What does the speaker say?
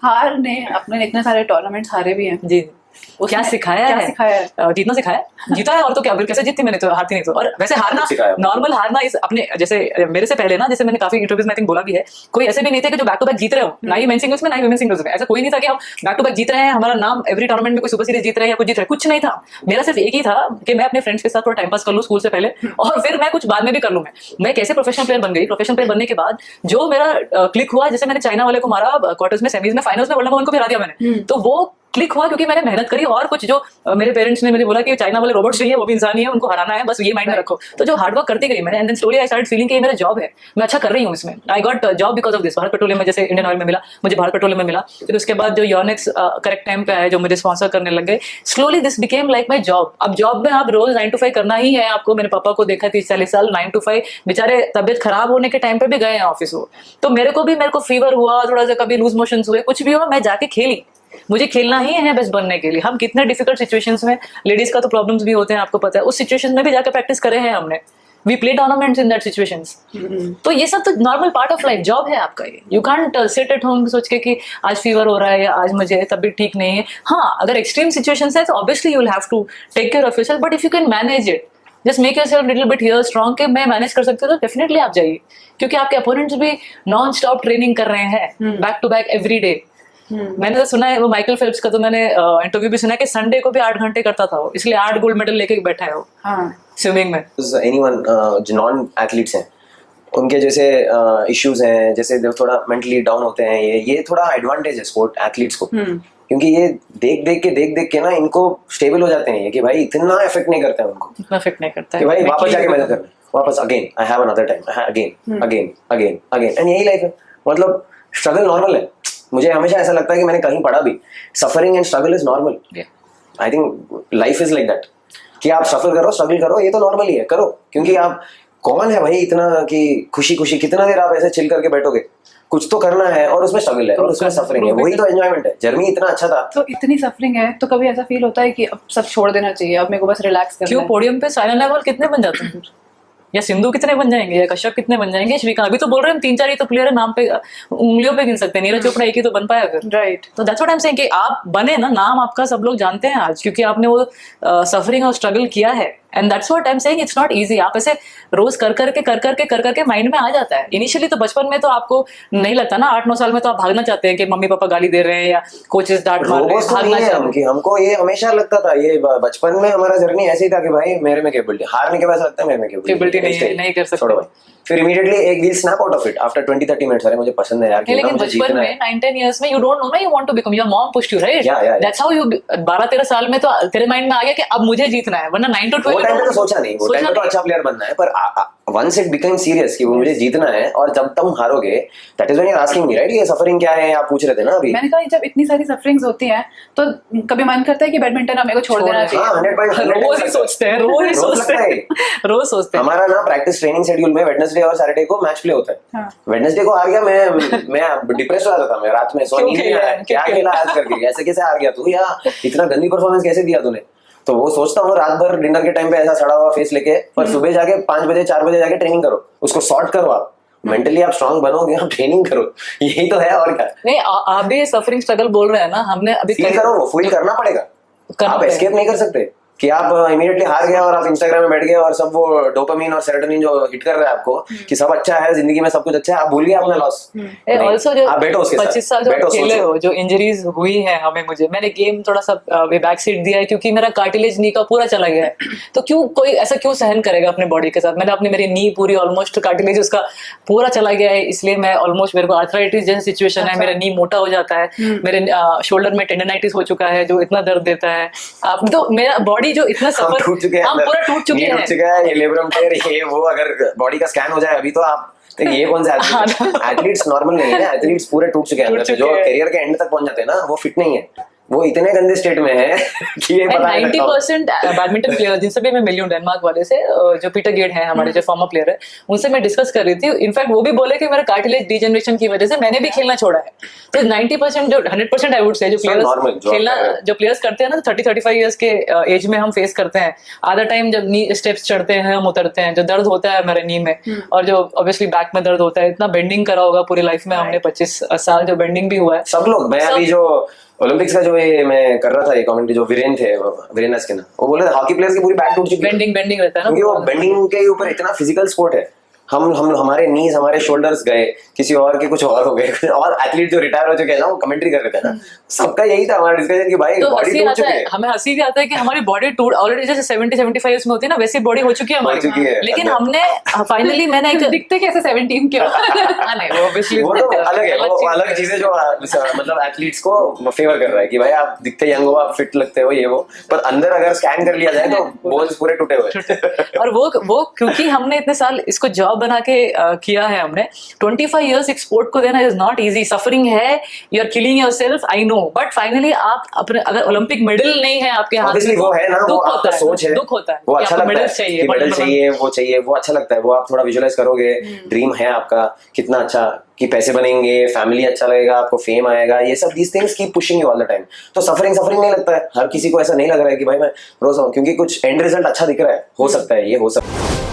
हार ने अपने इतने सारे टूर्नामेंट्स हारे भी हैं जी। क्या सिखाया है? जीतना सिखाया, जीता है और तो क्या, फिर कैसे जीतती, मैंने तो हारती नहीं तो। और वैसे हारना, नॉर्मल हारना इस अपने, जैसे मेरे से पहले ना, जैसे मैंने काफी इंटरव्यूज में आई थिंक बोला भी है, कोई ऐसे भी नहीं थे कि जो बैक टू बैक जीत रहे हो, ना ही मेन सिंगल्स में ना ही वुमेन सिंगल्स में, ऐसा कोई नहीं था कि हम बैक टू बैक जीत रहे हैं, हमारा नाम एवरी टूर्नामेंट में कोई सुपर सीरीज जीत रहे हैं या कुछ जीत रहे हैं, कुछ नहीं था। मेरा सिर्फ एक ही था कि मैं अपने फ्रेंड्स के साथ थोड़ा टाइम पास कर लूँ स्कूल से पहले, और फिर मैं कुछ बाद में भी कर लूँ। मैं कैसे प्रोफेशनल प्लेयर बन गई, प्रोफेशनल प्लेयर बनने के बाद जो मेरा क्लिक हुआ, जैसे मैंने चाइना वाले को मारा क्वार्टर्स में, सेमीज में, फाइनल्स में वर्ल्ड नंबर 1 को भी हरा दिया मैंने, तो वो क्लिक हुआ क्योंकि मैंने मेहनत करी। और कुछ जो मेरे पेरेंट्स ने मुझे बोला कि चाइना वाले रोबोट्स नहीं है, वो भी इंसान ही है, उनको हराना है, बस ये माइंड में रखो। तो जो हार्ड वर्क करती गई मैंने, and then slowly I started feeling कि ये मेरा जॉब है, मैं अच्छा कर रही हूँ इसमें। I got job because of this. Bharat petroleum में, जैसे इंडियन ऑयल में मिला मुझे, भारत पेट्रोलियम में मिला। फिर उसके बाद जो योनेक्स करेक्ट टाइम पे आए, जो मुझे स्पॉन्सर करने लग गए, slowly this became like my job. अब जॉब में आप रोज 9 to 5 करना ही है आपको। मेरे पापा को देखा 30-40 साल 9 to 5, बेचारे तबियत खराब होने के टाइम पे भी गए हैं ऑफिस वो। तो मेरे को फीवर हुआ, थोड़ा सा कभी लूज मोशन हुए, कुछ भी हुआ, मैं जाके खेली। मुझे खेलना ही है बेस्ट बनने के लिए। हम कितने डिफिकल्ट सिचुएशंस में, लेडीज का तो प्रॉब्लम्स भी होते हैं आपको पता है, उस सिचुएशन में भी जाकर प्रैक्टिस करे हैं हमने। We play tournaments in that situations. तो ये सब तो normal part of life, job है आपका ये। You can't sit at home सोच के कि आज फीवर हो रहा है या आज मुझे तबीयत ठीक नहीं है। हाँ, अगर एक्सट्रीम सिचुएशंस है तो obviously you will have to take care of yourself, but if you can manage it, just make yourself little bit here strong कि मैं मैनेज कर सकती हूँ, तो डेफिनेटली आप जाइए। क्योंकि आपके अपोनेंट्स भी नॉन स्टॉप ट्रेनिंग कर रहे हैं, back to back every day. मैंने तो सुना है वो माइकल फेल्प्स का, तो मैंने इंटरव्यू भी सुना है कि संडे को भी 8 घंटे करता था वो, इसलिए 8 गोल्ड मेडल लेके बैठा है वो स्विमिंग में। एनीवन जो नॉन एथलीट्स हैं, उनके जैसे इश्यूज हैं, जैसे थोड़ा मेंटली डाउन होते हैं, ये थोड़ा एडवांटेज है स्पोर्ट एथलीट्स को। क्योंकि ये देख के ना इनको स्टेबल हो जाते हैं ये, कि भाई इतना इफेक्ट नहीं करता है उनको, इतना इफेक्ट नहीं करता है कि भाई वापस जाके मेहनत करना, वापस again I have another time, again and यही लाइफ है। मतलब स्ट्रगल नॉर्मल है। मुझे हमेशा ऐसा लगता है कि मैंने कहीं पढ़ा भी, suffering and struggle is normal. I think life is like that, कि आप सफर करो, स्ट्रगल करो, ये तो नॉर्मल ही है, करो। क्योंकि आप कौन है भाई इतना कि खुशी कितना देर आप ऐसे चिल करके बैठोगे, कुछ तो करना है, और उसमें स्ट्रगल है और उसमें सफरिंग है, वही तो एंजॉयमेंट है। जर्नी इतना अच्छा था, तो इतनी सफरिंग है, तो कभी ऐसा फील होता है कि अब सब छोड़ देना चाहिए, अब मेरे को बस रिलैक्स करना है? क्यों, पोडियम पे साइना नेहवाल कितने बन जाते हैं, या सिंधु कितने बन जाएंगे, या कश्यप कितने बन जाएंगे, श्रीकांत। अभी तो बोल रहे हैं 3-4 ही तो प्लेयर है, नाम पे उंगलियों पे गिन सकते हैं। नीरज चोपड़ा एक ही तो बन पाया अगर, राइट। तो that's what I am saying कि आप बने ना, नाम आपका सब लोग जानते हैं आज, क्योंकि आपने वो सफरिंग और स्ट्रगल किया है। And that's what I am saying, it's not easy. आप ऐसे रोज कर करके माइंड में आ जाता है। इनिशियली तो बचपन में तो आपको नहीं लगता ना, 8-9 साल में तो आप भागना चाहते हैं कि मम्मी पापा गाली दे रहे हैं या कोचेस डांट मार रहे हैं, भागना चाहते हैं। हमको ये हमेशा लगता था, ये बचपन में हमारा जर्नी ऐसे ही था कि भाई मेरे में कैपेबिलिटी, हारने के बाद लगता है मेरे में कैपेबिलिटी नहीं कर सकते। फिर इमीडिएटली एक wheel snap out of it after 20-30 minutes. अरे मुझे पसंद है यार, लेकिन बचपन में 9-10 इयर्स में यू डोंट नो ना, you want to become, your mom pushed you, right? That's how you 12-13 साल में तो तेरे माइंड में आ गया कि अब मुझे जीतना है, वरना 9 to 12 वो टाइम पे तो सोचा नहीं, वो टाइम पे तो अच्छा प्लेयर बनना है। पर वंस इट बिकम सीरियस कि वो मुझे जीतना है, और जब तुम हारोगे, that is when you are asking me, right? ये सफरिंग क्या है, आप पूछ रहे थे ना अभी। मैंने कहा जब इतनी सारी सफरिंग्स होती हैं तो कभी मन करता है कि बैडमिंटन मेरे को छोड़ देना चाहिए। रोज ही सोचते हैं, रोज सोचते हैं। हमारा ना प्रैक्टिस ट्रेनिंग शेड्यूल में वेडनेसडे और सैटरडे को मैच प्ले होता है। वेडनेसडे को हार गया, मैं डिप्रेस हो जाता था, मैं रात में सो नहीं आया, क्या खेला आज करके, ऐसे कैसे हार गया तू, या इतना गंदी परफॉर्मेंस कैसे दिया तूने। तो वो सोचता हूँ रात भर डिनर के टाइम पे ऐसा सड़ा हुआ फेस लेके, पर सुबह जाके 5 बजे 4 बजे जाके ट्रेनिंग करो, उसको सॉर्ट करो। आप मेंटली आप स्ट्रांग बनोगे, आप ट्रेनिंग करो, यही तो है। और क्या नहीं, आप भी सफरिंग स्ट्रगल बोल रहे हैं ना, हमने अभी फील करो, वो फील करना पड़ेगा। आप एस्केप नहीं कर सकते कि आप इमीडिएटली हार गए और आप इंस्टाग्राम में बैठ गए और सब वो डोपामिन और सेरोटोनिन जो हिट कर रहा है आपको कि सब अच्छा है, जिंदगी में सब कुछ अच्छा है, आप भूल गए अपना लॉस। ऑल्सो जो आप बैठो उसके 25 साल जो खेले हो, जो इंजरीज हुई है हमें, मैंने गेम थोड़ा सा बैक सीट दिया है क्योंकि मेरा कार्टिलेज नी का पूरा चला गया है। तो क्यों कोई ऐसा क्यों सहन करेगा अपने बॉडी के साथ? मेरी नी पूरी ऑलमोस्ट कार्टिलेज उसका पूरा चला गया है, इसलिए मैं ऑलमोस्ट, मेरे को आर्थराइटिस जैसा सिचुएशन है, मेरा नी मोटा हो जाता है, मेरे शोल्डर में टेंडनाइटिस हो चुका है जो इतना दर्द देता है। आप तो मेरा बॉडी जो इतना सफर, टूट चुके हैं, हम पूरा टूट चुके हैं, ये लेब्रम टेयर, ये वो, अगर बॉडी का स्कैन हो जाए अभी तो आप ये कौन सा एथलीट्स नॉर्मल नहीं है, एथलीट्स पूरे टूट चुके हैं। जो करियर के एंड तक पहुंच जाते हैं ना, वो फिट नहीं है, वो इतने गंदे स्टेट में है कि ये पता नहीं लगता। 90% बैडमिंटन प्लेयर जिनसे भी मैं मिली हूँ डेनमार्क वाले से, जो पीटर गेट है हमारे जो फॉर्मर प्लेयर है, उनसे मैं डिस्कस कर रही थी। इनफैक्ट वो भी बोले कि मेरा कार्टिलेज डिजेनरेशन की वजह से मैंने भी खेलना छोड़ा है। तो 90% जो 100% आई वुड से जो प्लेयर्स खेलना जो प्लेयर्स करते हैं ना 30-35 ईयर्स के एज में हम फेस करते हैं। आधा टाइम जब नी स्टेप्स चढ़ते हैं हम उतरते हैं, जो दर्द होता है मेरे नी में और जो ऑब्वियसली बैक में दर्द होता है, इतना बेंडिंग करा होगा पूरी लाइफ में हमने 25 साल जो बेंडिंग भी हुआ है सब लोग। मैं अभी जो ओलंपिक्स का जो ये मैं कर रहा था ये कमेंट्री, जो वीरेन थे, वीरेन अस्किन, वो बोले हॉकी प्लेयर्स की पूरी बैक टूट चुकी है। बेंडिंग रहता है ना, क्योंकि वो बेंडिंग के ऊपर इतना फिजिकल स्पोर्ट है। हम हमारे नीज हमारे शोल्डर्स गए, किसी और के कुछ और हो गए। और एथलीट जो रिटायर हो चुके हैं ना, वो कमेंट्री कर रहे थे ना, सबका यही था हमारा डिस्कशन कि भाई तो बॉडी टूट चुकी है। हमें हंसी भी आता है कि हमारी बॉडी टूट ऑलरेडी जैसे 70-75 ईयर्स में होती है ना, वैसी बॉडी हो चुकी है हमारी। लेकिन हमने फाइनली मैंने एक दिखते कैसे 17 के नहीं वो ऑब्वियसली वो तो अलग है, वो अलग चीजें जो मतलब एथलीट्स को फेवर कर रहा है कि भाई आप दिखते यंग हो, आप फिट लगते हो, ये वो, पर अंदर अगर स्कैन कर लिया जाए तो बोन्स पूरे टूटे हुए। और वो क्योंकि हमने इतने साल इसको जॉब बना के किया है, हमने 25 इयर्स एक स्पोर्ट को देना इज नॉट इजी। सफरिंग है, you are killing yourself, I know, but finally आप अपने अगर ओलंपिक मेडल नहीं है आपके हाथ में, वो है ना, वो आपका सोच है, दुख होता है, वो अच्छा लगता है, मेडल चाहिए, मेडल चाहिए, वो चाहिए, वो अच्छा लगता है, वो आप थोड़ा विजुअलाइज करोगे, ड्रीम है आपका कितना अच्छा कि पैसे बनेंगे, फैमिली अच्छा लगेगा, आपको फेम आएगा, ये सब these things keep pushing you all the time. तो सफरिंग नहीं लगता है, हर किसी को ऐसा नहीं लग रहा है कि भाई मैं रोज आऊं, क्योंकि कुछ एंड रिजल्ट अच्छा दिख रहा है, हो सकता है ये हो सकता है।